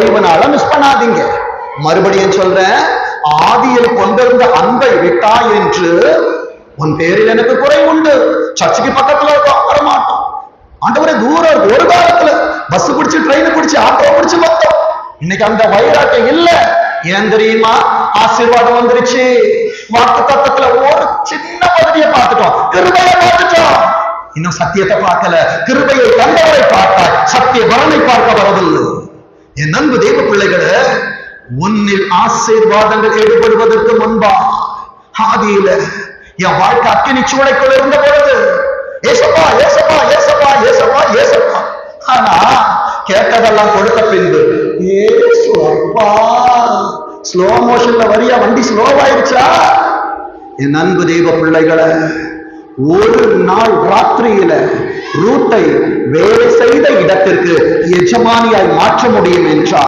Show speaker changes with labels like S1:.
S1: குறைவுனால miss பண்ணாதீங்க. மறுபடியும் சொல்றேன், ஆதியில் கொண்டிருந்த அன்பை விட்டாய் என்று உன் பேரில் எனக்கு குறை உண்டு. சர்ச்சுக்கு பக்கத்துல வரமாட்டோம். ஆண்டவரே தூரம் ஒரு காலத்துல பஸ் பிடிச்சு ட்ரெயின் பிடிச்சு ஆட்டோ பிடிச்சு வந்தோம். இன்னைக்கு அந்த வைராட்டம் இல்ல. ஏன் தெரியுமா? ஆசீர்வாதம் வந்துருச்சு. வாக்கு தத்தத்துல ஒரு சின்ன பகுதியை பார்த்துட்டோம், கிருபையை பார்த்துட்டோம். இன்னும் சத்தியத்தை பார்க்கல. கிருபையை கண்டவரை பார்த்தாய், சத்திய பலனை பார்க்க வரவில்லை. என் அன்பு தெய்வ பிள்ளைகளே, உன்னில் ஆசீர்வாதங்கள் ஈடுபடுவதற்கு முன்பா ஆதியில என் வாழ்க்கை அக்கினி சூளைக்குள் இருந்த பொழுது ஏசப்பா ஏசப்பா ஏசப்பா ஏசப்பா ஏசப்பா, ஆனா கேட்டதெல்லாம் கொடுத்த பின்பு ஏசு அப்பா ஸ்லோ மோஷன்ல வரியா, வண்டி ஸ்லோவாயிருச்சா? என் அன்பு தெய்வ பிள்ளைகளை, ஒரு நாள் ராத்திரியில ரூட்டை வேலை செய்த இடத்திற்கு எஜமானியாய் மாற்ற முடியும் என்றார்.